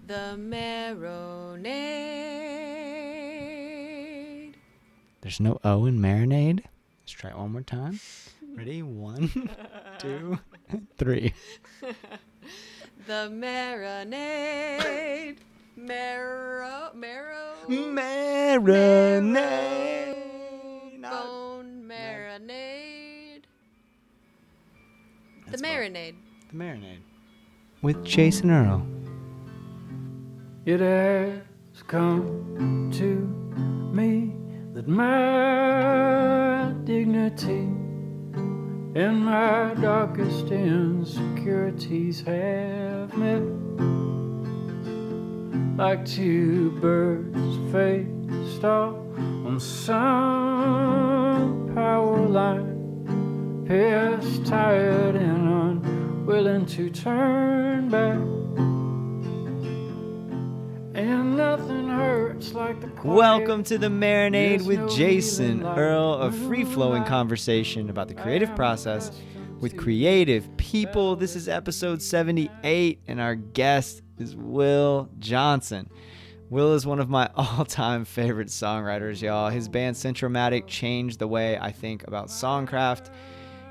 The Marinade. There's no O in marinade. Let's try it one more time. Ready? 1, 2, 3. The Marinade. Marinade. Bone marinade. The That's Marinade. The Marinade. With Jason Earle. It has come to me that my dignity and my darkest insecurities have met like two birds faced off on some power line, pissed, tired, and unwilling to turn back. And nothing hurts like the quiet. Welcome to The Marinade with Jason Earle, a free-flowing conversation about the creative process with creative people. This is episode 78, and our guest is Will Johnson. Will is one of my all-time favorite songwriters, y'all. His band Centro-matic changed the way I think about songcraft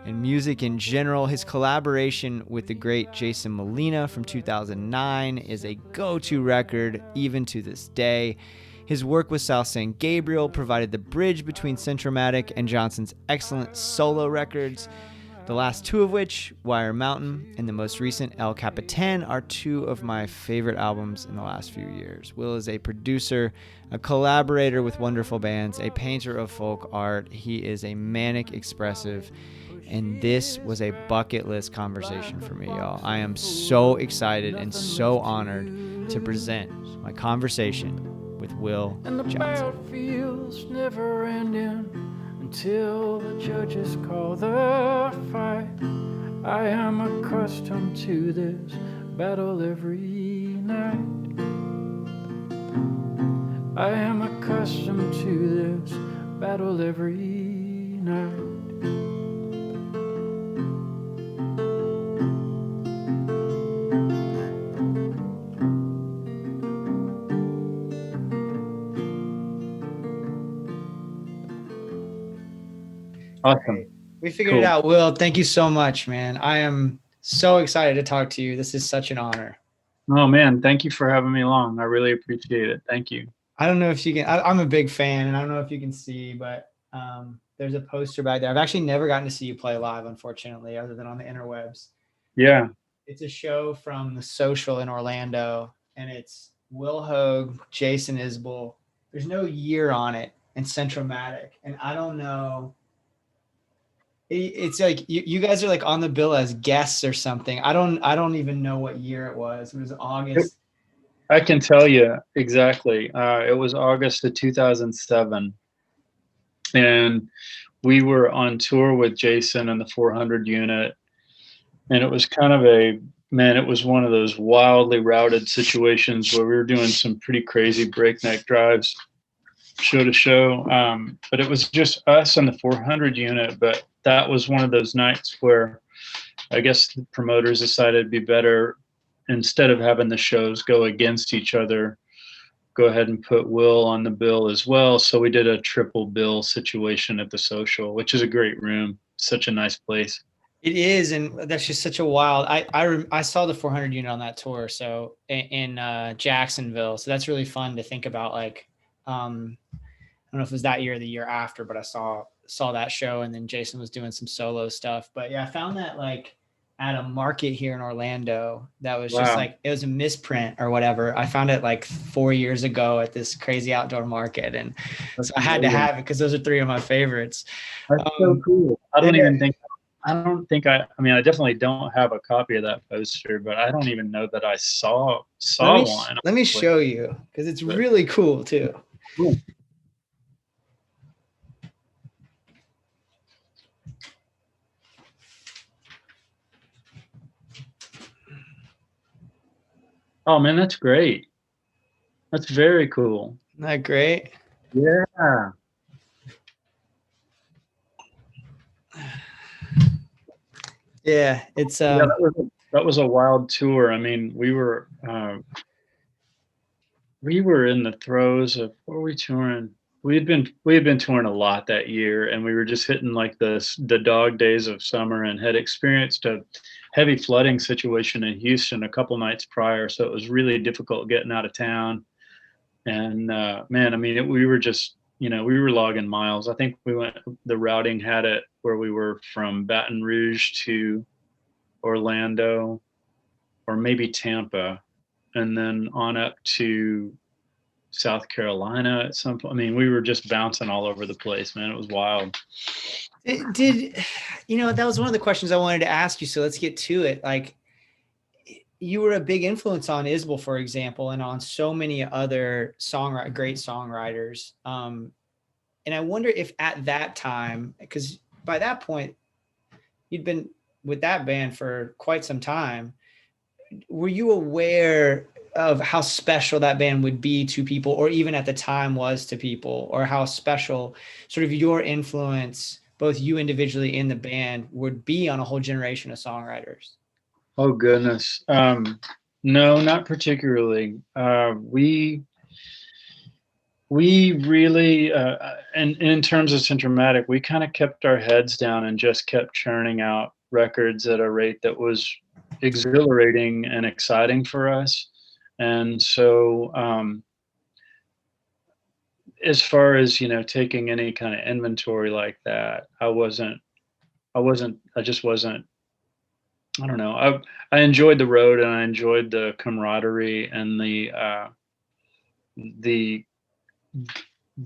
and music in general. His collaboration with the great Jason Molina from 2009 is a go-to record even to this day. His work with South San Gabriel provided the bridge between Centro-matic and Johnson's excellent solo records, the last two of which, Wire Mountain and the most recent El Capitan, are two of my favorite albums in the last few years. Will is a producer, a collaborator with wonderful bands, a painter of folk art. He is a manic expressive, and this was a bucket list conversation for me, y'all. I am so excited and so honored to present my conversation with Will And the Johnson. battlefield's never ending until the judges call the fight. I am accustomed to this battle every night. I am accustomed to this battle every night. Awesome. We figured Cool. it out. Will, thank you so much, man. I am so excited to talk to you. This is such an honor. Oh man, thank you for having me along. I really appreciate it. Thank you. I don't know if you can, I'm a big fan, and I don't know if you can see, but there's a poster back there. I've actually never gotten to see you play live, unfortunately, other than on the interwebs. Yeah. It's a show from the Social in Orlando, and it's Will Hogue, Jason Isbell. There's no year on it, and Centro-matic. And I don't know. It's like you guys are like on the bill as guests or something. I don't even know what year it was. It was August. I can tell you exactly. It was August of 2007. And we were on tour with Jason and the 400 unit. And it was kind of it was one of those wildly routed situations where we were doing some pretty crazy breakneck drives show to show. But it was just us and the 400 unit. But that was one of those nights where I guess the promoters decided it'd be better, instead of having the shows go against each other, go ahead and put Will on the bill as well. So we did a triple bill situation at the Social, which is a great room. Such a nice place. It is, and that's just such a wild. I saw the 400 unit on that tour, so in Jacksonville. So that's really fun to think about. Like, I don't know if it was that year or the year after, but I saw that show, and then Jason was doing some solo stuff. But yeah, I found that like at a market here in Orlando that was just like, it was a misprint or whatever. I found it like 4 years ago at this crazy outdoor market, and so I had to have it because those are three of my favorites. That's so cool. I definitely don't have a copy of that poster, but I don't even know that I saw one. Let me show you, because it's really cool too. Cool. Oh man, that's great. That's very cool. Isn't that great? Yeah. Yeah, it's Yeah, that was a wild tour. I mean, we were we were in the throes of, what were we touring? We had been touring a lot that year, and we were just hitting like the dog days of summer, and had experienced a heavy flooding situation in Houston a couple nights prior. So it was really difficult getting out of town. And man, I mean, we were just, we were logging miles. I think the routing had it where we were from Baton Rouge to Orlando, or maybe Tampa, and then on up to South Carolina at some point. I mean, we were just bouncing all over the place, man. It was wild. That was one of the questions I wanted to ask you. So let's get to it. Like, you were a big influence on Isbell, for example, and on so many other great songwriters. And I wonder if at that time, because by that point, you'd been with that band for quite some time, were you aware of how special that band would be to people, or even at the time was to people, or how special sort of your influence, both you individually in the band, would be on a whole generation of songwriters? Oh, goodness. No, not particularly. We really, and in terms of Centro-matic, we kind of kept our heads down and just kept churning out records at a rate that was exhilarating and exciting for us. And so, as far as, taking any kind of inventory like that, I just wasn't, I don't know. I enjoyed the road, and I enjoyed the camaraderie and the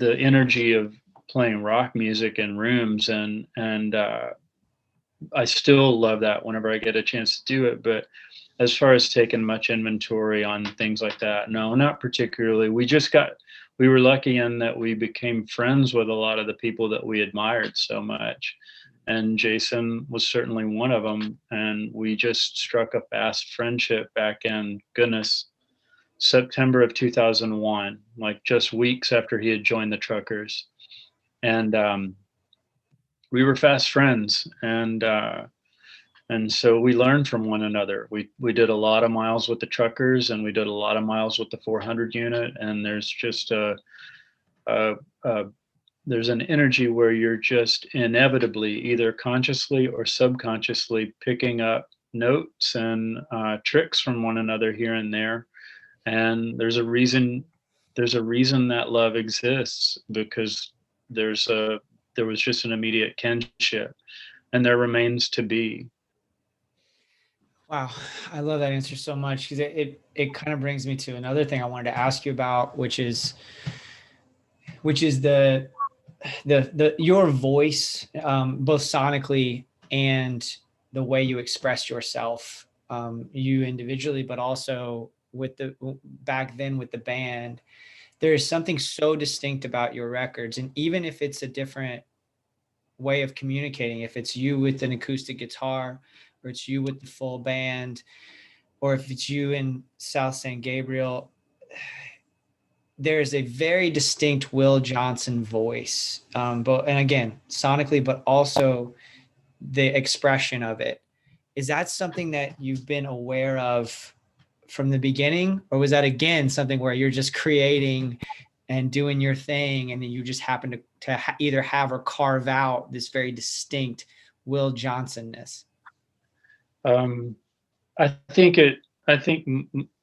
energy of playing rock music in rooms, and I still love that whenever I get a chance to do it. But as far as taking much inventory on things like that, no, not particularly. We were lucky in that we became friends with a lot of the people that we admired so much. And Jason was certainly one of them. And we just struck a fast friendship back in, goodness, September of 2001, like just weeks after he had joined the Truckers. And we were fast friends. And so we learned from one another. We did a lot of miles with the Truckers, and we did a lot of miles with the 400 unit. And there's just there's an energy where you're just inevitably, either consciously or subconsciously, picking up notes and tricks from one another here and there. And there's a reason that love exists, because there was just an immediate kinship, and there remains to be. Wow, I love that answer so much, because it kind of brings me to another thing I wanted to ask you about, which is the your voice, both sonically and the way you express yourself, you individually, but also back then with the band. There is something so distinct about your records, and even if it's a different way of communicating, if it's you with an acoustic guitar, or it's you with the full band, or if it's you in South San Gabriel, there's a very distinct Will Johnson voice, and again, sonically, but also the expression of it. Is that something that you've been aware of from the beginning, or was that, again, something where you're just creating and doing your thing, and then you just happen to either have or carve out this very distinct Will Johnson-ness? I think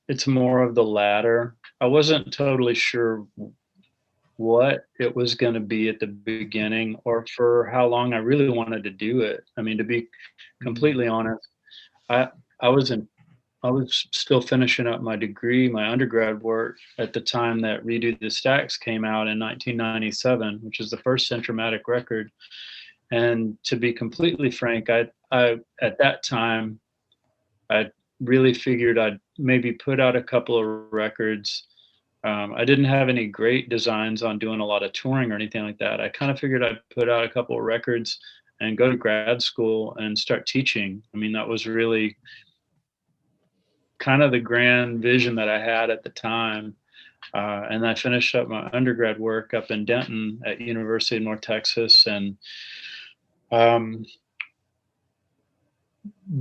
it's more of the latter. I wasn't totally sure what it was going to be at the beginning, or for how long I really wanted to do it. I mean, to be completely honest, I was still finishing up my degree, my undergrad work, at the time that Redo the Stacks came out in 1997, which is the first Centro-matic record. And to be completely frank, I at that time, I really figured I'd maybe put out a couple of records. I didn't have any great designs on doing a lot of touring or anything like that. I kind of figured I'd put out a couple of records and go to grad school and start teaching. I mean, that was really kind of the grand vision that I had at the time. And I finished up my undergrad work up in Denton at University of North Texas, and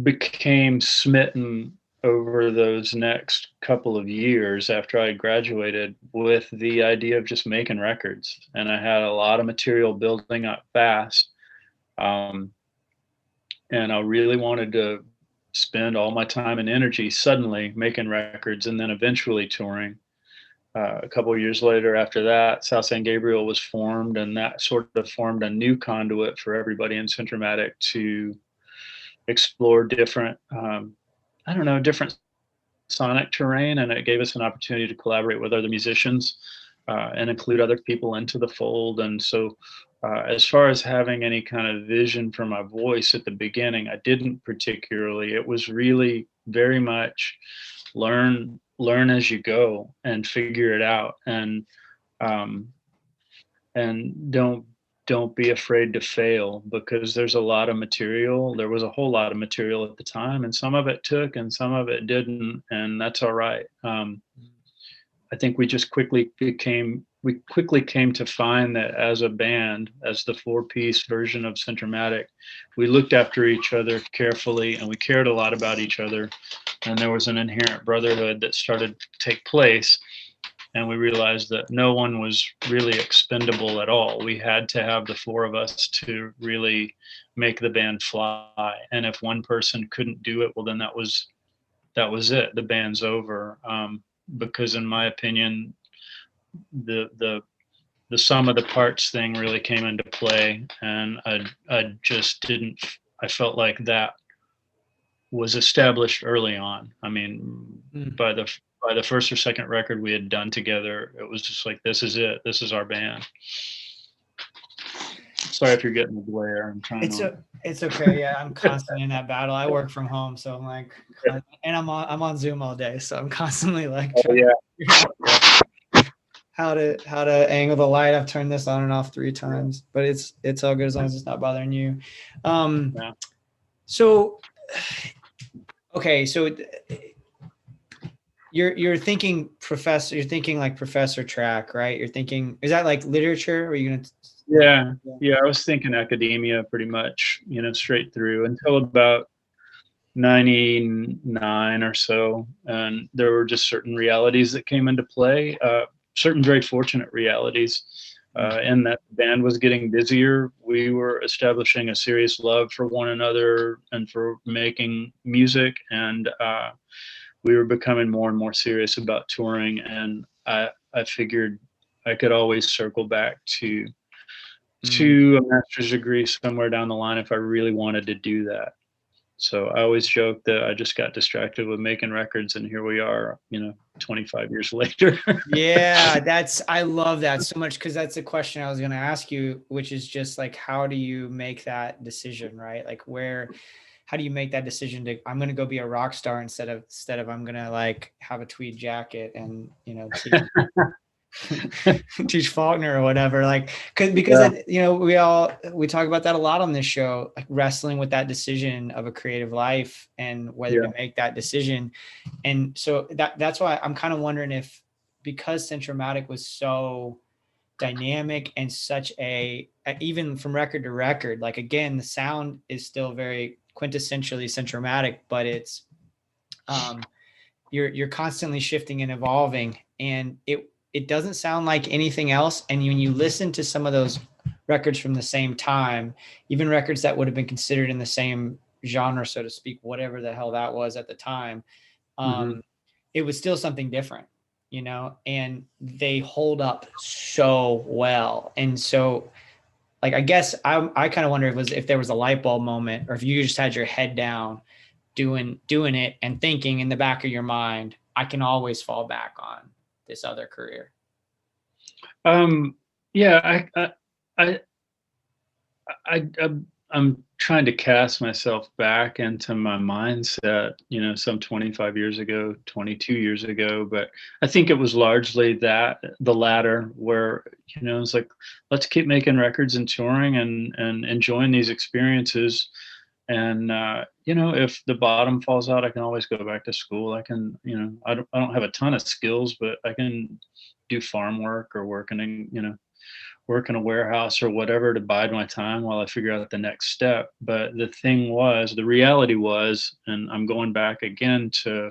became smitten over those next couple of years after I graduated with the idea of just making records. And I had a lot of material building up fast. And I really wanted to spend all my time and energy suddenly making records and then eventually touring. A couple of years later after that, South San Gabriel was formed, and that sort of formed a new conduit for everybody in Centro-matic to explore different, different sonic terrain, and it gave us an opportunity to collaborate with other musicians and include other people into the fold. And so as far as having any kind of vision for my voice at the beginning, I didn't particularly. It was really very much learn as you go and figure it out, and don't be afraid to fail, because there's a lot of material. There was a whole lot of material at the time, and some of it took and some of it didn't, and that's all right. I think we quickly came to find that as a band, as the 4-piece version of Centro-matic, we looked after each other carefully, and we cared a lot about each other, and there was an inherent brotherhood that started to take place. And we realized that no one was really expendable at all. We had to have the 4 of us to really make the band fly. And if one person couldn't do it, well, then that was it. The band's over. Because in my opinion, the sum of the parts thing really came into play, and I just didn't. I felt like that was established early on. I mean, by the first or second record we had done together, it was just like, this is it. This is our band. Sorry if you're getting the glare. I'm trying It's okay. Yeah, I'm constantly in that battle. I work from home, so I'm like, and I'm on Zoom all day, so I'm constantly like how to angle the light. I've turned this on and off 3 times, but it's all good as long as it's not bothering you. So okay, so you're thinking professor. You're thinking like professor track, right? You're thinking, is that like literature? Or are you gonna? Yeah. I was thinking academia pretty much, straight through until about 99 or so. And there were just certain realities that came into play, certain very fortunate realities. And that band was getting busier. We were establishing a serious love for one another and for making music. And we were becoming more and more serious about touring. And I figured I could always circle back to a master's degree somewhere down the line if I really wanted to do that. So I always joke that I just got distracted with making records, and here we are, 25 years later. Yeah, I love that so much, because that's a question I was going to ask you, which is just like, how do you make that decision, right? Like how do you make that decision to, I'm going to go be a rock star instead of I'm going to like have a tweed jacket and, teach Faulkner or whatever, like, because we talk about that a lot on this show, like wrestling with that decision of a creative life and whether to make that decision. And so that's why I'm kind of wondering if, because Centro-matic was so dynamic and such even from record to record, like, again, the sound is still very quintessentially Centro-matic, but it's you're constantly shifting and evolving, and it doesn't sound like anything else. And when you listen to some of those records from the same time, even records that would have been considered in the same genre, so to speak, whatever the hell that was at the time, it was still something different, and they hold up so well. And so, like, I guess I kind of wonder if there was a light bulb moment, or if you just had your head down doing it and thinking in the back of your mind, I can always fall back on this other career. I'm trying to cast myself back into my mindset, some 25 years ago, 22 years ago, but I think it was largely the latter, where, it's like, let's keep making records and touring and enjoying these experiences. And, if the bottom falls out, I can always go back to school. I can, I don't have a ton of skills, but I can do farm work or work in, work in a warehouse or whatever to bide my time while I figure out the next step. But the reality was, and I'm going back again to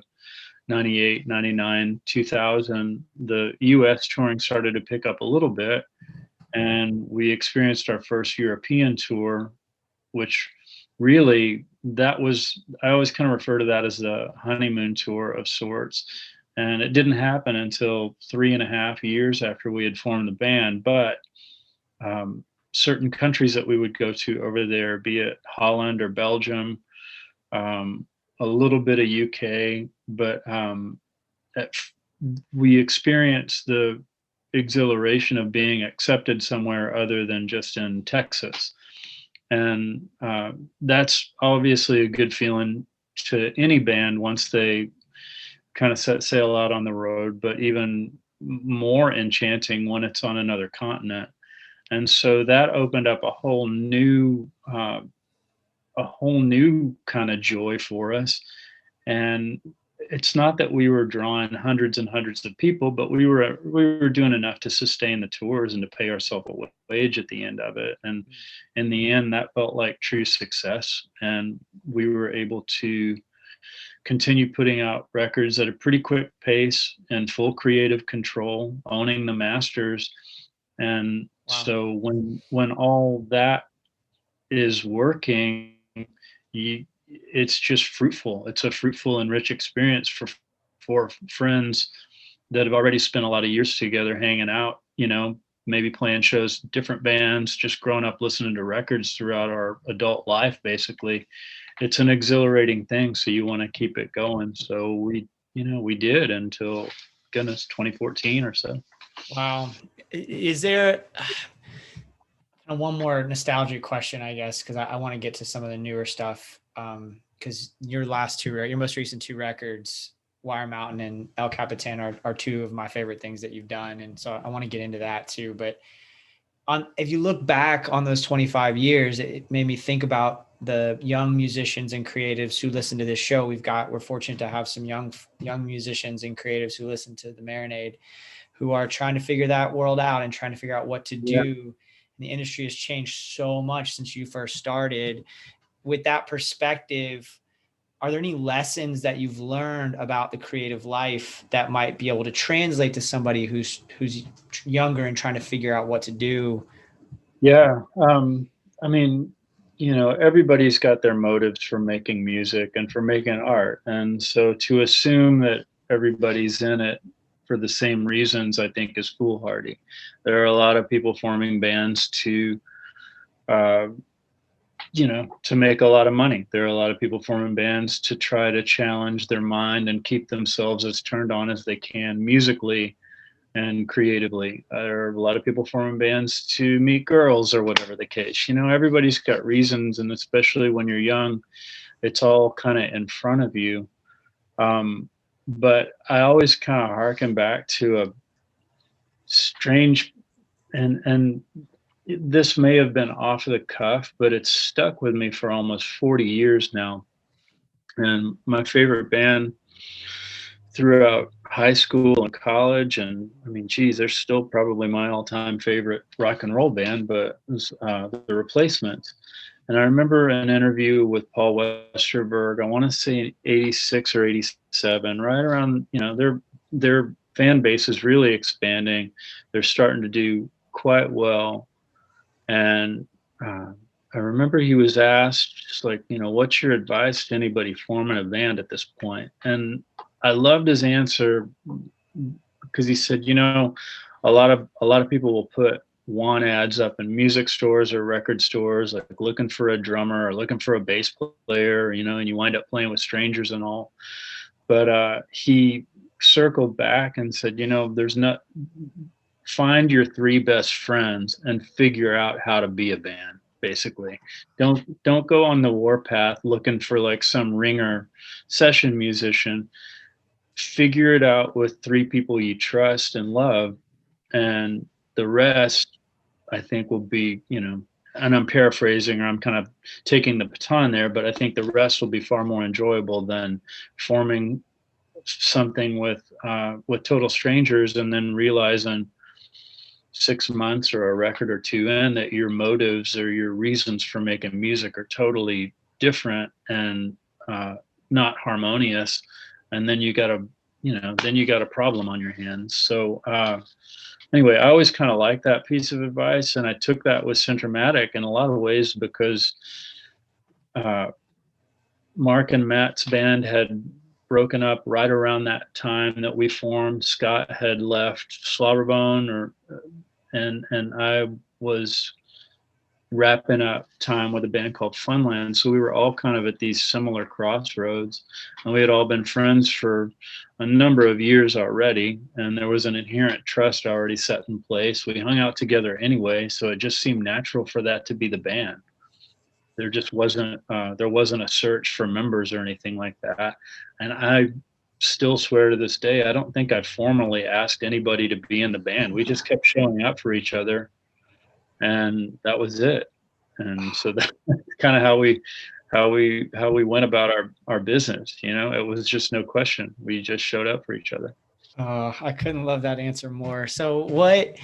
98, 99, 2000, the US touring started to pick up a little bit. And we experienced our first European tour, which really, I always kind of refer to that as the honeymoon tour of sorts. And it didn't happen until 3.5 years after we had formed the band. But certain countries that we would go to over there, be it Holland or Belgium, a little bit of UK, but we experienced the exhilaration of being accepted somewhere other than just in Texas. And that's obviously a good feeling to any band once they kind of set sail out on the road, but even more enchanting when it's on another continent. And so that opened up a whole new kind of joy for us. And it's not that we were drawing hundreds and hundreds of people, but we were doing enough to sustain the tours and to pay ourselves a wage at the end of it. And in the end, that felt like true success. And we were able to continue putting out records at a pretty quick pace and full creative control, owning the masters. And wow. So when all that is working, it's just fruitful. It's a fruitful and rich experience for friends that have already spent a lot of years together hanging out, maybe playing shows, different bands, just growing up listening to records throughout our adult life, basically. It's an exhilarating thing. So you want to keep it going. So we did until, goodness, 2014 or so. Wow. Is there one more nostalgic question, I guess, because I want to get to some of the newer stuff. Because your most recent 2 records, Wire Mountain and El Capitan, are 2 of my favorite things that you've done. And so I want to get into that too. But if you look back on those 25 years, it made me think about the young musicians and creatives who listen to this show. We're fortunate to have some young musicians and creatives who listen to the Marinade, who are trying to figure that world out and trying to figure out what to do. And the industry has changed so much since you first started. With that perspective, are there any lessons that you've learned about the creative life that might be able to translate to somebody who's younger and trying to figure out what to do? Yeah. I mean, everybody's got their motives for making music and for making art. And so to assume that everybody's in it for the same reasons, I think, is foolhardy. There are a lot of people forming bands to make a lot of money. There are a lot of people forming bands to try to challenge their mind and keep themselves as turned on as they can musically and creatively. There are a lot of people forming bands to meet girls or whatever the case. Everybody's got reasons, and especially when you're young, it's all kind of in front of you. But I always kind of harken back to a strange and this may have been off the cuff, but it's stuck with me for almost 40 years now. And my favorite band throughout high school and college, and I mean, geez, they're still probably my all-time favorite rock and roll band, but it was The Replacements. And I remember an interview with Paul Westerberg, I want to say 86 or 87, right around, their fan base is really expanding. They're starting to do quite well. And I remember he was asked, just like, what's your advice to anybody forming a band at this point? And I loved his answer because he said, a lot of people will put want ads up in music stores or record stores, like looking for a drummer or looking for a bass player, and you wind up playing with strangers and all. But he circled back and said, find your 3 best friends and figure out how to be a band, basically. Don't go on the warpath looking for like some ringer session musician. Figure it out with 3 people you trust and love, and the rest, I think, will be, and I'm paraphrasing, or I'm kind of taking the baton there, but I think the rest will be far more enjoyable than forming something with total strangers and then realizing 6 months or a record or two in that your motives or your reasons for making music are totally different and not harmonious, and then you got a problem on your hands. So anyway, I always kind of liked that piece of advice, and I took that with Centro-matic in a lot of ways because Mark and Matt's band had broken up right around that time that we formed. Scott had left Slobberbone, and I was wrapping up time with a band called Funland. So we were all kind of at these similar crossroads, and we had all been friends for a number of years already, and there was an inherent trust already set in place. We hung out together anyway, so it just seemed natural for that to be the band. There just wasn't a search for members or anything like that. And I still swear to this day, I don't think I formally asked anybody to be in the band. We just kept showing up for each other, and that was it. And so that's kind of how we went about our business. It was just no question. We just showed up for each other. I couldn't love that answer more. So what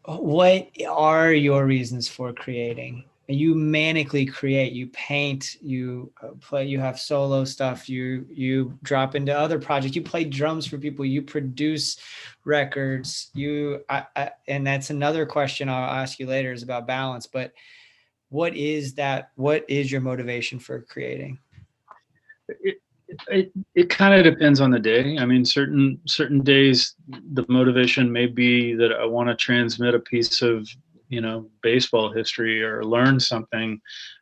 are your reasons for creating? You manically create, you paint, you play, you have solo stuff, you drop into other projects, you play drums for people, you produce records, and that's another question I'll ask you later is about balance, but what is your motivation for creating? It kind of depends on the day. I mean, certain days the motivation may be that I want to transmit a piece of baseball history or learn something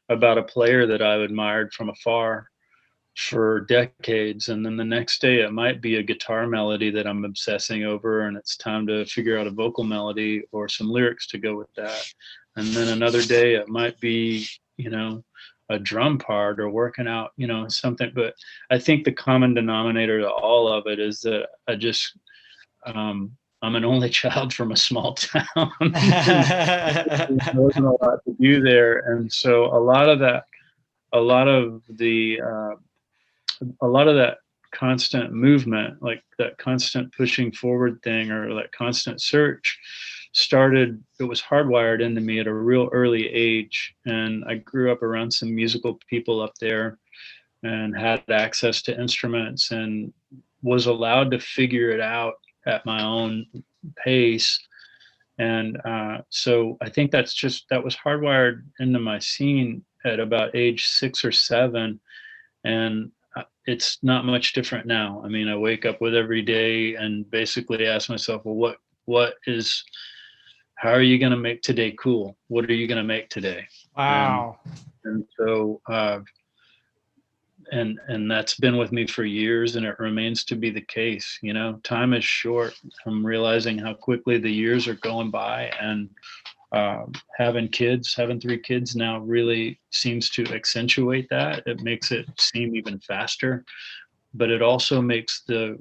about a player that I've admired from afar for decades. And then the next day it might be a guitar melody that I'm obsessing over, and it's time to figure out a vocal melody or some lyrics to go with that. And then another day it might be, a drum part or working out, something. But I think the common denominator to all of it is that I just, I'm an only child from a small town. There wasn't a lot to do there, and so a lot of that constant movement, like that constant pushing forward thing or that constant search, it was hardwired into me at a real early age. And I grew up around some musical people up there and had access to instruments and was allowed to figure it out at my own pace. And so I think that was hardwired into my scene at about age 6 or 7. And it's not much different now. I mean, I wake up with every day and basically ask myself, well, how are you going to make today cool? What are you going to make today? Wow. And so, and that's been with me for years, and it remains to be the case. Time is short. I'm realizing how quickly the years are going by, and having 3 kids now really seems to accentuate that. It makes it seem even faster, but it also makes the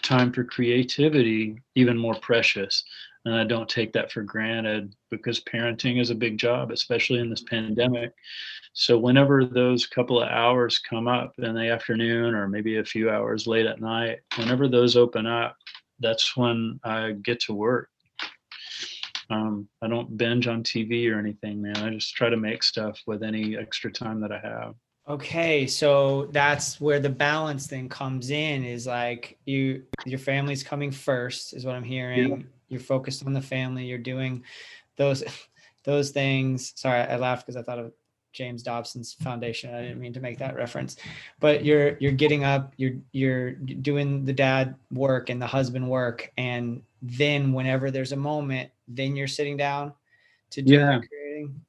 time for creativity even more precious. And I don't take that for granted, because parenting is a big job, especially in this pandemic. So whenever those couple of hours come up in the afternoon, or maybe a few hours late at night, whenever those open up, that's when I get to work. I don't binge on TV or anything, man. I just try to make stuff with any extra time that I have. Okay, so that's where the balance thing comes in, is like your family's coming first, is what I'm hearing. Yeah. You're focused on the family. You're doing those things. Sorry, I laughed because I thought of James Dobson's foundation. I didn't mean to make that reference, but you're getting up, you're doing the dad work and the husband work, and then whenever there's a moment, then you're sitting down to do the creating.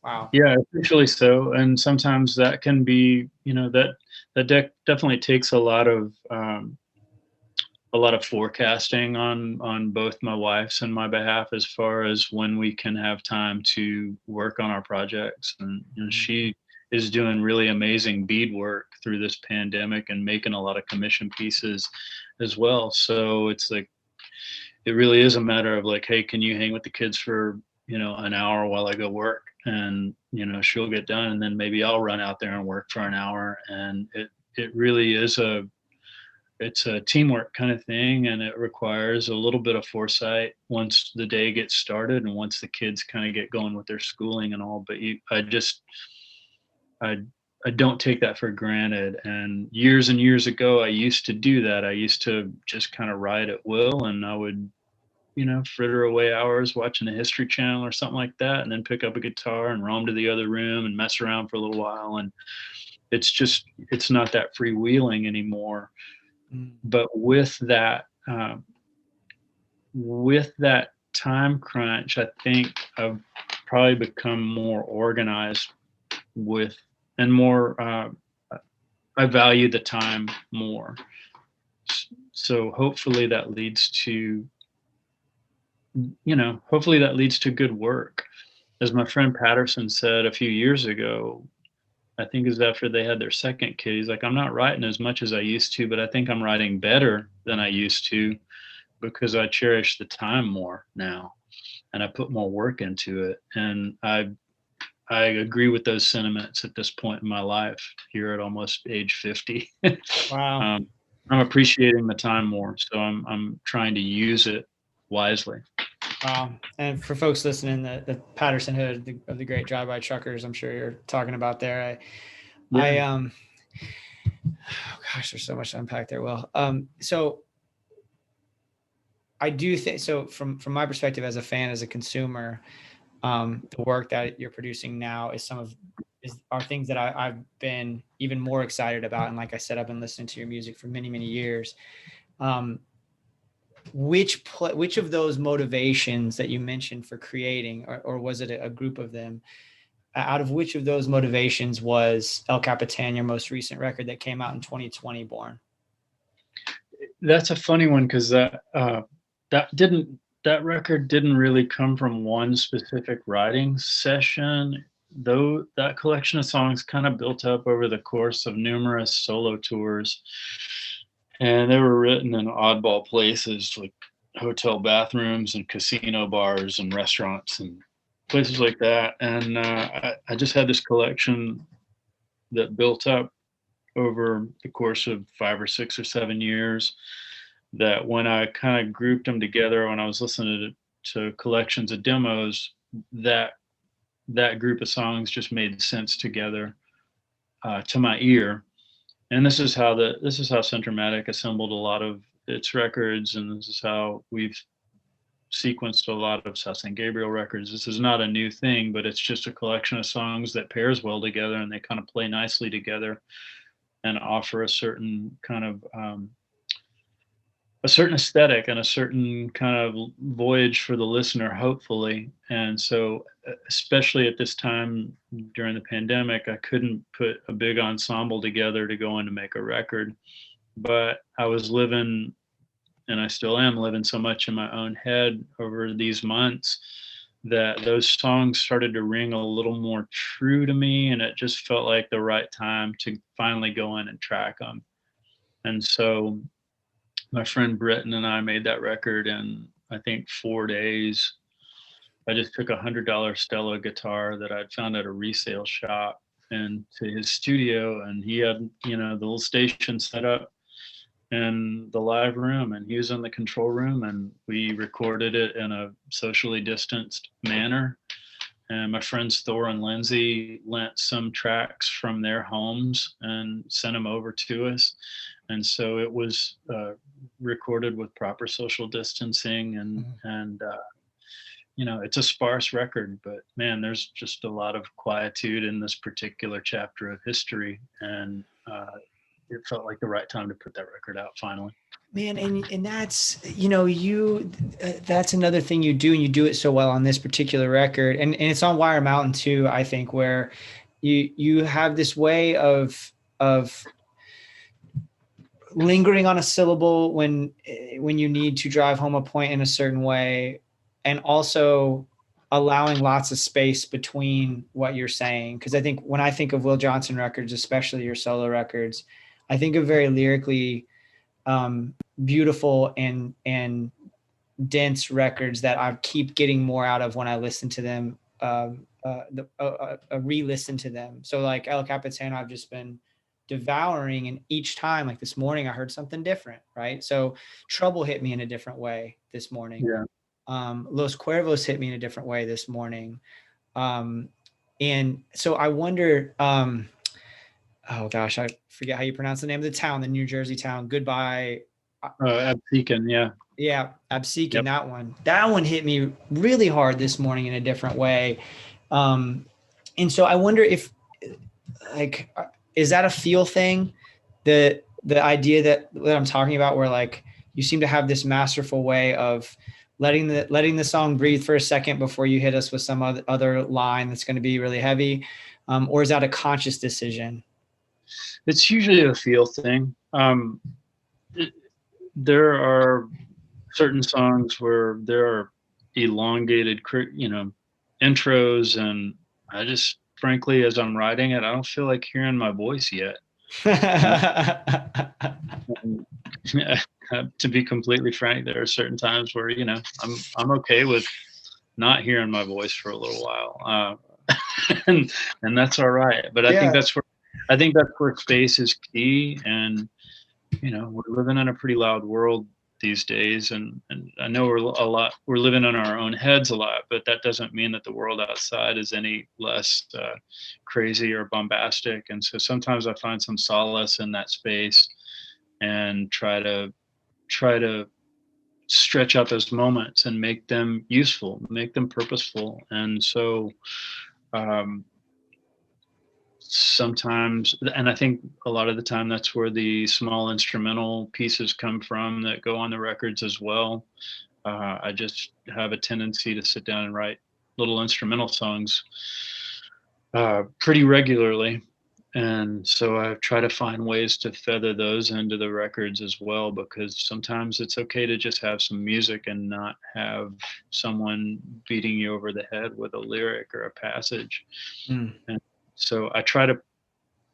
Wow. Yeah, essentially so. And sometimes that can be, that definitely takes a lot of forecasting on both my wife's and my behalf, as far as when we can have time to work on our projects. And she is doing really amazing bead work through this pandemic and making a lot of commission pieces as well. So it's like, it really is a matter of like, hey, can you hang with the kids for, an hour while I go work? And, she'll get done, and then maybe I'll run out there and work for an hour. And it really is it's a teamwork kind of thing, and it requires a little bit of foresight once the day gets started and once the kids kind of get going with their schooling and all. But I I don't take that for granted. And years ago, I used to do that. I used to just kind of write at will, and I would, fritter away hours watching the History Channel or something like that, and then pick up a guitar and roam to the other room and mess around for a little while. And it's not that freewheeling anymore. But with that time crunch, I think I've probably become more organized and more. I value the time more. So hopefully that leads to good work. As my friend Patterson said a few years ago, I think it was after they had their second kid, he's like, I'm not writing as much as I used to, but I think I'm writing better than I used to because I cherish the time more now and I put more work into it. And I agree with those sentiments at this point in my life here at almost age 50. Wow. I'm appreciating the time more, so I'm trying to use it wisely. Wow. And for folks listening, the Patterson Hood of the Great Drive-By Truckers, I'm sure you're talking about there. Oh gosh, there's so much to unpack there. Well, so I do think, so from my perspective as a fan, as a consumer, the work that you're producing now are things that I've been even more excited about. And like I said, I've been listening to your music for many, many years. Which of those motivations that you mentioned for creating, or was it a group of them, out of which of those motivations was El Capitan, your most recent record that came out in 2020, born? That's a funny one, because that record didn't really come from one specific writing session, though that collection of songs kind of built up over the course of numerous solo tours. And they were written in oddball places like hotel bathrooms and casino bars and restaurants and places like that. And I just had this collection that built up over the course of 5 or 6 or 7 years, that when I kind of grouped them together, when I was listening to collections of demos, that group of songs just made sense together to my ear. And this is how Centro-matic assembled a lot of its records, and this is how we've sequenced a lot of South San Gabriel records. This is not a new thing, but it's just a collection of songs that pairs well together, and they kind of play nicely together and offer a certain kind of a certain aesthetic and a certain kind of voyage for the listener, hopefully. And so, especially at this time during the pandemic, I couldn't put a big ensemble together to go in to make a record. But I was living, and I still am living, so much in my own head over these months that those songs started to ring a little more true to me, and it just felt like the right time to finally go in and track them. And so my friend Britton and I made that record in, I think, 4 days. I just took a $100 Stella guitar that I'd found at a resale shop and to his studio, and he had, the little station set up in the live room, and he was in the control room, and we recorded it in a socially distanced manner. And my friends Thor and Lindsay lent some tracks from their homes and sent them over to us. And so it was recorded with proper social distancing, and it's a sparse record, but man, there's just a lot of quietude in this particular chapter of history, and it felt like the right time to put that record out finally. Man, and that's, that's another thing you do, and you do it so well on this particular record, and it's on Wire Mountain too, I think, where you have this way of lingering on a syllable when you need to drive home a point in a certain way, and also allowing lots of space between what you're saying. Because I think when I think of Will Johnson records, especially your solo records, I think of very lyrically beautiful and dense records that I keep getting more out of when I listen to them, re-listen to them. So like El Capitan, I've just been devouring, and each time, like this morning, I heard something different, right? So Trouble hit me in a different way this morning. Yeah. Los Cuervos hit me in a different way this morning. And so I wonder, oh gosh, I forget how you pronounce the name of the town, the New Jersey town. Goodbye. Absecon, yeah. Yeah, Absecon, yep. That one hit me really hard this morning in a different way. And so I wonder if, like, is that a feel thing? The idea that I'm talking about, where like you seem to have this masterful way of letting the song breathe for a second before you hit us with some other line that's going to be really heavy, or is that a conscious decision? It's usually a feel thing. There are certain songs where there are elongated, intros, and I just, frankly, as I'm writing it, I don't feel like hearing my voice yet. To be completely frank, there are certain times where, I'm okay with not hearing my voice for a little while, and that's all right. But I think that's where space is key, and we're living in a pretty loud world these days, and I know we're living in our own heads a lot, but that doesn't mean that the world outside is any less crazy or bombastic. And so sometimes I find some solace in that space and try to stretch out those moments and make them useful, make them purposeful. And so sometimes, and I think a lot of the time, that's where the small instrumental pieces come from that go on the records as well. I just have a tendency to sit down and write little instrumental songs pretty regularly. And so I try to find ways to feather those into the records as well, because sometimes it's okay to just have some music and not have someone beating you over the head with a lyric or a passage. And so I try to,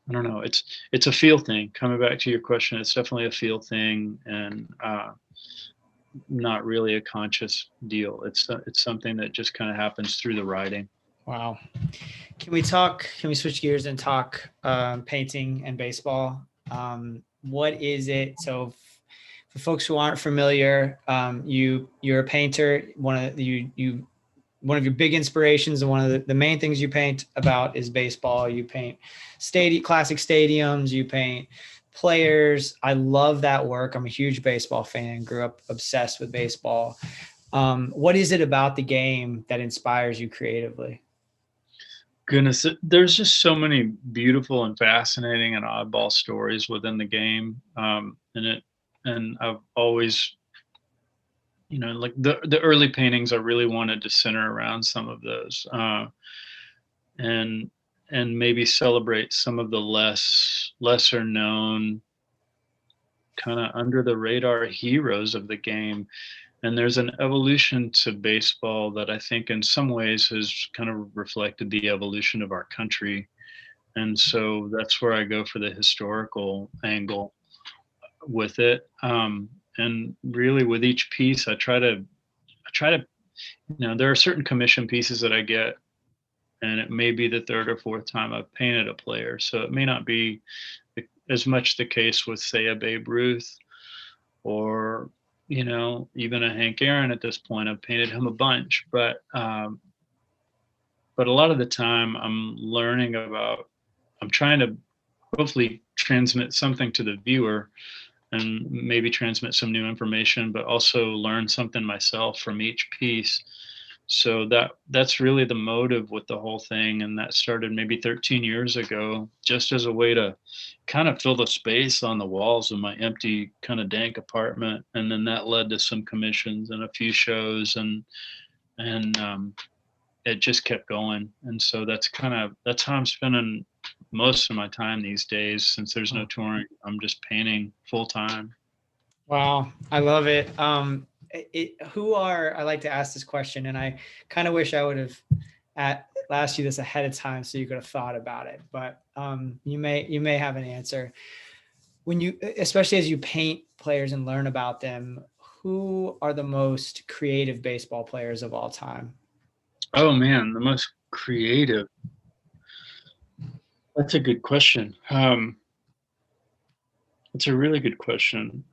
I don't know, it's a feel thing. Coming back to your question, it's definitely a feel thing, and not really a conscious deal. It's something that just kind of happens through the writing. Wow. Can we switch gears and talk painting and baseball? What is it? So for folks who aren't familiar, you're a painter. One of your big inspirations and one of the main things you paint about is baseball. You paint classic stadiums, you paint players. I love that work. I'm a huge baseball fan, grew up obsessed with baseball. What is it about the game that inspires you creatively? Goodness, there's just so many beautiful and fascinating and oddball stories within the game. And I've always, like the early paintings, I really wanted to center around some of those, and maybe celebrate some of the lesser known, kind of under the radar heroes of the game. And there's an evolution to baseball that I think in some ways has kind of reflected the evolution of our country. And so that's where I go for the historical angle with it. And really with each piece, I try to, there are certain commission pieces that I get, and it may be the third or fourth time I've painted a player. So it may not be as much the case with, say, a Babe Ruth, or, even a Hank Aaron at this point. I've painted him a bunch, but a lot of the time I'm trying to hopefully transmit something to the viewer, and maybe transmit some new information, but also learn something myself from each piece. So that's really the motive with the whole thing. And that started maybe 13 years ago, just as a way to kind of fill the space on the walls of my empty, kind of dank apartment. And then that led to some commissions and a few shows, and it just kept going. And so that's how I'm spending most of my time these days, since there's no touring. I'm just painting full time. Wow. I love it. I like to ask this question, and I kind of wish I would have asked you this ahead of time so you could have thought about it, but you may have an answer. Especially as you paint players and learn about them, who are the most creative baseball players of all time? Oh man, the most creative. That's a good question. It's a really good question.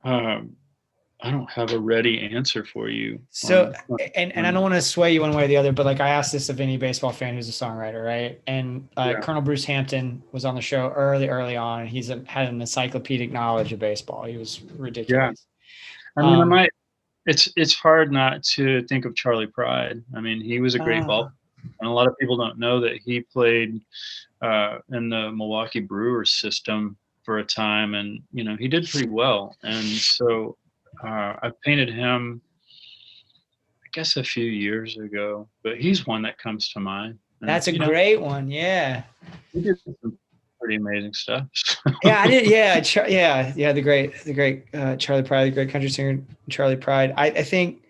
I don't have a ready answer for you. So, and I don't want to sway you one way or the other, but like I asked this of any baseball fan who's a songwriter, right? And Colonel Bruce Hampton was on the show early on. And had an encyclopedic knowledge of baseball. He was ridiculous. Yeah. I mean, it's hard not to think of Charlie Pride. I mean, he was a great ball, and a lot of people don't know that he played in the Milwaukee Brewers system for a time, and he did pretty well. And so I painted him, I guess, a few years ago, but he's one that comes to mind. And, that's a great one. Yeah. He did some pretty amazing stuff. Yeah, I did. Yeah. Yeah. The great Charlie Pride, the great country singer, Charlie Pride. I think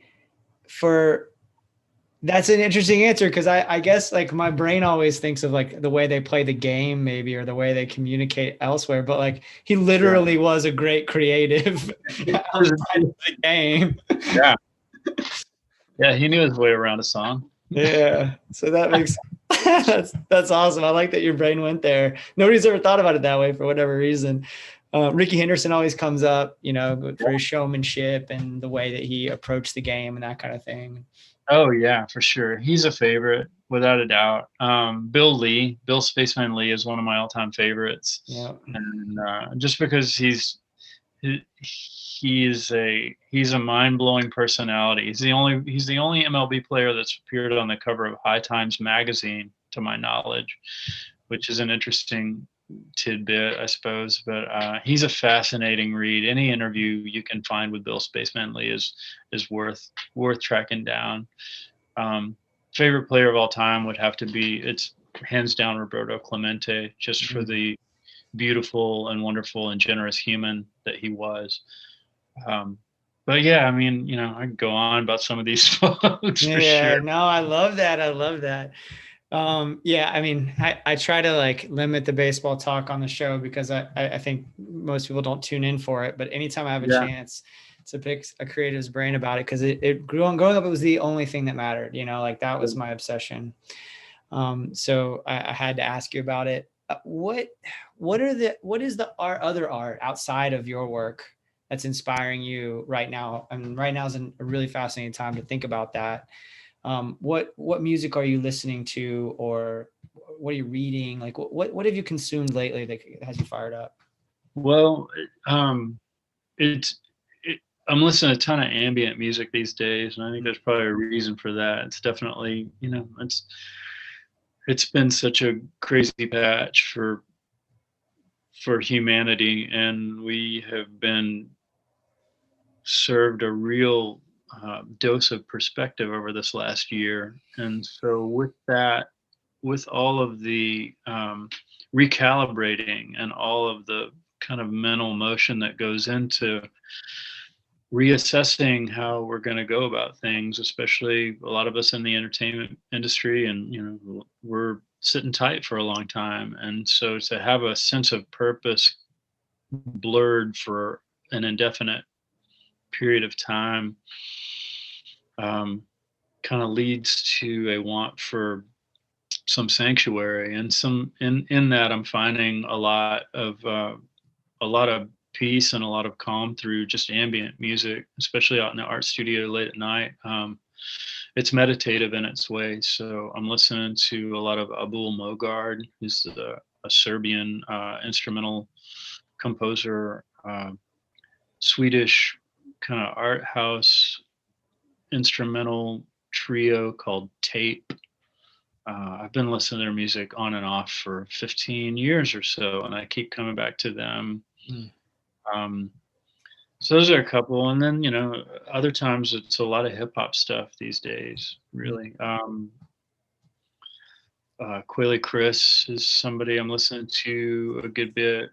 that's an interesting answer, because I guess like my brain always thinks of like the way they play the game maybe, or the way they communicate elsewhere, but like he literally was a great creative outside of the game. Yeah, he knew his way around a song. Yeah, so that makes that's awesome. I like that your brain went there. Nobody's ever thought about it that way for whatever reason. Ricky Henderson always comes up, for his showmanship and the way that he approached the game and that kind of thing. Oh yeah, for sure. He's a favorite without a doubt. Bill Spaceman Lee is one of my all-time favorites. Yeah. And just because he's a mind-blowing personality. He's the only MLB player that's appeared on the cover of High Times magazine, to my knowledge, which is an interesting tidbit, I suppose. But he's a fascinating read. Any interview you can find with Bill Spaceman Lee is worth tracking down. Favorite player of all time would have to be, it's hands down, Roberto Clemente, just for the beautiful and wonderful and generous human that he was. But yeah, I mean, I could go on about some of these folks. Yeah, sure. No, I love that. Yeah, I mean, I try to like limit the baseball talk on the show because I think most people don't tune in for it. But anytime I have a chance to pick a creative's brain about it, because it growing up, it was the only thing that mattered, like that was my obsession. So I had to ask you about it. What is the other art outside of your work that's inspiring you right now? I mean, right now is a really fascinating time to think about that. What music are you listening to, or what are you reading? Like what have you consumed lately that has you fired up? Well, I'm listening to a ton of ambient music these days, and I think there's probably a reason for that. It's definitely, it's been such a crazy patch for humanity, and we have been served a real dose of perspective over this last year. And so with that, with all of the recalibrating and all of the kind of mental motion that goes into reassessing how we're going to go about things, especially a lot of us in the entertainment industry, and we're sitting tight for a long time, and so to have a sense of purpose blurred for an indefinite period of time kind of leads to a want for some sanctuary, and in that I'm finding a lot of peace and a lot of calm through just ambient music, especially out in the art studio late at night. It's meditative in its way. So I'm listening to a lot of Abul Mogard, who's a Serbian instrumental composer, Swedish kind of art house instrumental trio called Tape. I've been listening to their music on and off for 15 years or so, and I keep coming back to them. So those are a couple, and then other times it's a lot of hip hop stuff these days. Really, Quayle Chris is somebody I'm listening to a good bit.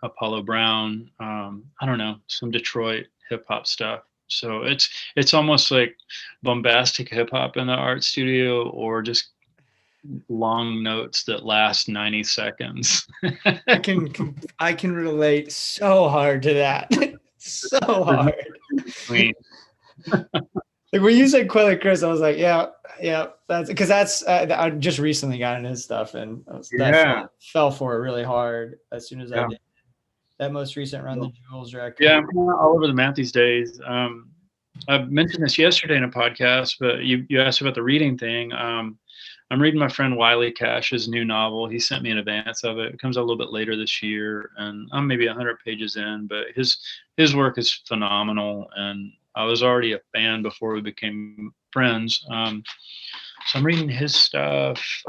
Apollo Brown, I don't know, some Detroit hip hop stuff. So it's almost like bombastic hip hop in the art studio, or just long notes that last 90 seconds. I can relate so hard to that. So hard. Like when you said Quayle Chris, I was like, yeah, that's because I just recently got into his stuff, and that fell for it really hard as soon as I did. that most recent Run the Jewels record? Yeah, I'm kinda all over the map these days. I mentioned this yesterday in a podcast, but you asked about the reading thing. I'm reading my friend Wiley Cash's new novel. He sent me in advance of it. It comes out a little bit later this year, and I'm maybe 100 pages in, but his work is phenomenal, and I was already a fan before we became friends. So I'm reading his stuff.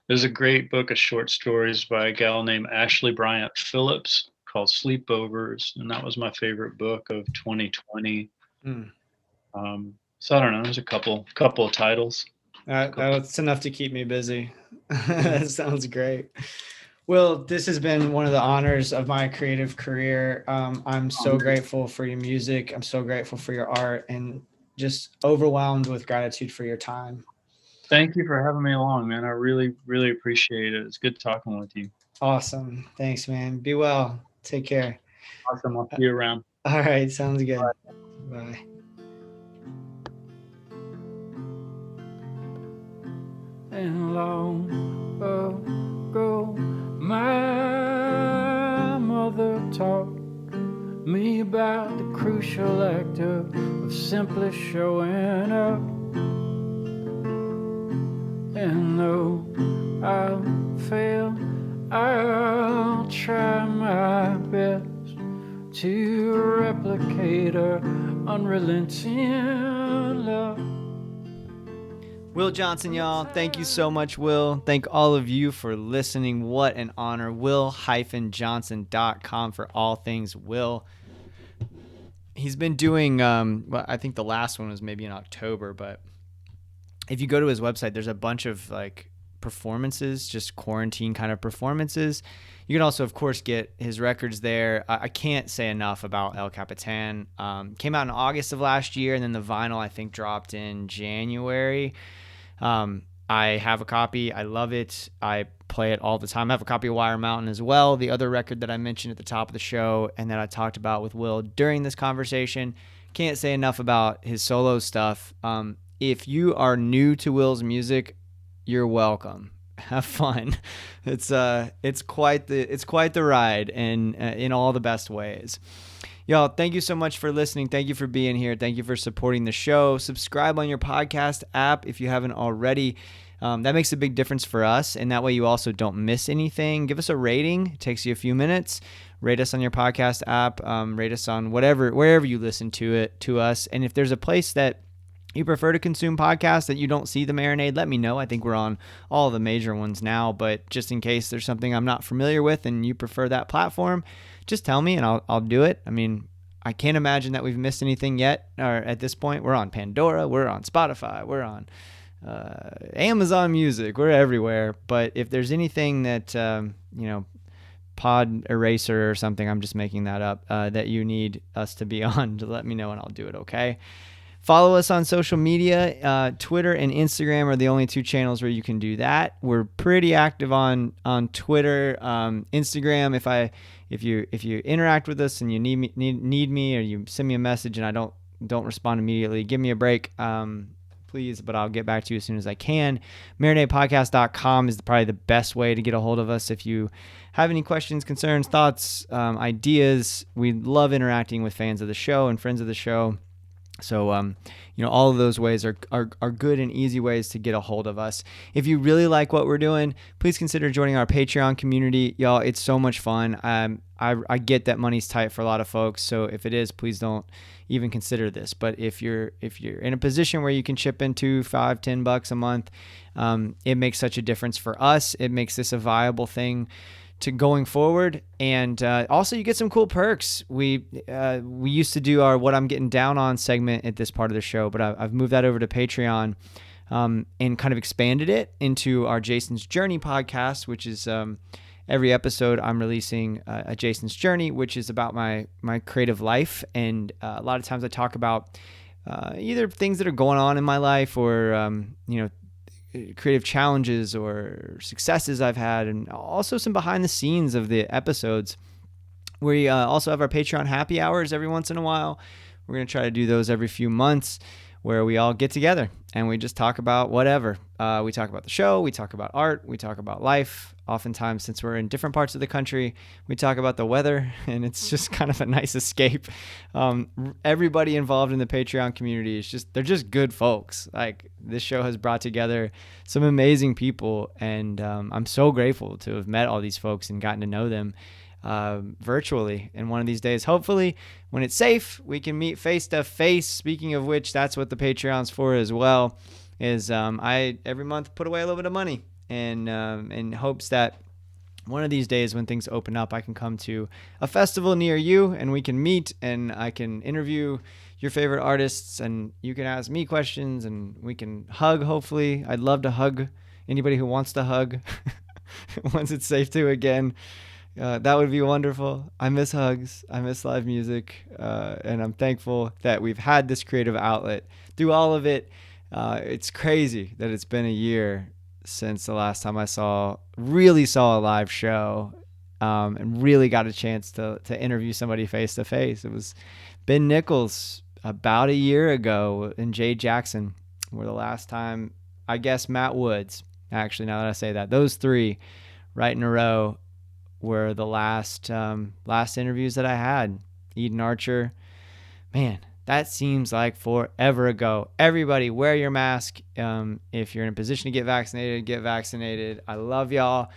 There's a great book of short stories by a gal named Ashley Bryant Phillips called Sleepovers, and that was my favorite book of 2020. So I don't know. There's a couple of titles. That's enough to keep me busy. That sounds great. Will, this has been one of the honors of my creative career. I'm so grateful for your music. I'm so grateful for your art, and just overwhelmed with gratitude for your time. Thank you for having me along, man. I really, really appreciate it. It's good talking with you. Awesome. Thanks, man. Be well. Take care. Awesome. I'll see you around. All right. Sounds good. Bye. Bye. And long ago, my mother taught me about the crucial act of simply showing up. And though I'll fail, I'll try my best to replicate her unrelenting love. Will Johnson, y'all. Thank you so much, Will. Thank all of you for listening. What an honor. Will-Johnson.com for all things Will. He's been doing, well, I think the last one was maybe in October, but if you go to his website, there's a bunch of like performances, just quarantine kind of performances. You can also, of course, get his records there. I can't say enough about El Capitan. Came out in August of last year, and then the vinyl, I think, dropped in January. I have a copy. I love it. I play it all the time. I have a copy of Wire Mountain as well, the other record that I mentioned at the top of the show and that I talked about with Will during this conversation. Can't say enough about his solo stuff. If you are new to Will's music, you're welcome. Have fun. It's quite the ride, and in all the best ways. Y'all, thank you so much for listening. Thank you for being here. Thank you for supporting the show. Subscribe on your podcast app if you haven't already. That makes a big difference for us, and that way you also don't miss anything. Give us a rating. It takes you a few minutes. Rate us on your podcast app. Rate us on wherever you listen to us. And if there's a place that you prefer to consume podcasts that you don't see the Marinade, let me know. I think we're on all the major ones now, but just in case there's something I'm not familiar with and you prefer that platform, just tell me and I'll do it. I mean, I can't imagine that we've missed anything yet, or at this point. We're on Pandora, we're on Spotify, we're on Amazon Music, we're everywhere. But if there's anything that, Pod Eraser or something, I'm just making that up, that you need us to be on, to let me know and I'll do it, okay? Follow us on social media. Twitter and Instagram are the only two channels where you can do that. We're pretty active on Twitter, Instagram. If you interact with us and you need me, or you send me a message and I don't respond immediately, give me a break, please. But I'll get back to you as soon as I can. Marinadepodcast.com is probably the best way to get a hold of us if you have any questions, concerns, thoughts, ideas. We love interacting with fans of the show and friends of the show. So, all of those ways are good and easy ways to get a hold of us. If you really like what we're doing, please consider joining our Patreon community. Y'all, it's so much fun. I get that money's tight for a lot of folks. So if it is, please don't even consider this. But if you're in a position where you can chip in $5-10 a month, it makes such a difference for us. It makes this a viable thing to going forward. And also you get some cool perks. We used to do our What I'm Getting Down On segment at this part of the show, but I've moved that over to Patreon and kind of expanded it into our Jason's Journey podcast, which is every episode I'm releasing a Jason's Journey, which is about my creative life. And a lot of times I talk about either things that are going on in my life or, creative challenges or successes I've had, and also some behind the scenes of the episodes. We also have our Patreon happy hours every once in a while We're going to try to do those every few months where we all get together and we just talk about whatever. We talk about the show, we talk about art, we talk about life. Oftentimes, since we're in different parts of the country, we talk about the weather, and it's just kind of a nice escape. Everybody involved in the Patreon community is they're just good folks. Like, this show has brought together some amazing people, and I'm so grateful to have met all these folks and gotten to know them virtually. And one of these days, hopefully, when it's safe, we can meet face to face. Speaking of which, that's what the Patreon's for as well, is I every month put away a little bit of money and in hopes that one of these days when things open up, I can come to a festival near you and we can meet and I can interview your favorite artists and you can ask me questions and we can hug, hopefully. I'd love to hug anybody who wants to hug once it's safe to again. That would be wonderful. I miss hugs. I miss live music. And I'm thankful that we've had this creative outlet through all of it. It's crazy that it's been a year since the last time I really saw a live show and really got a chance to interview somebody face to face. It was Ben Nichols about a year ago and Jay Jackson were the last time. I guess Matt Woods, actually, now that I say that, those three right in a row were the last interviews that I had. Eden Archer, man, that seems like forever ago. Everybody, wear your mask. If you're in a position to get vaccinated, get vaccinated. I love y'all.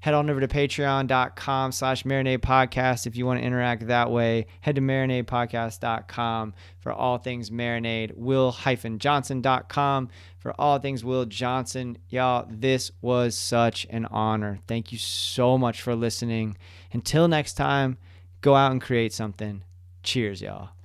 Head on over to patreon.com/Marinade Podcast if you want to interact that way. Head to marinadepodcast.com for all things Marinade. Will-Johnson.com for all things Will Johnson. Y'all, this was such an honor. Thank you so much for listening. Until next time, go out and create something. Cheers, y'all.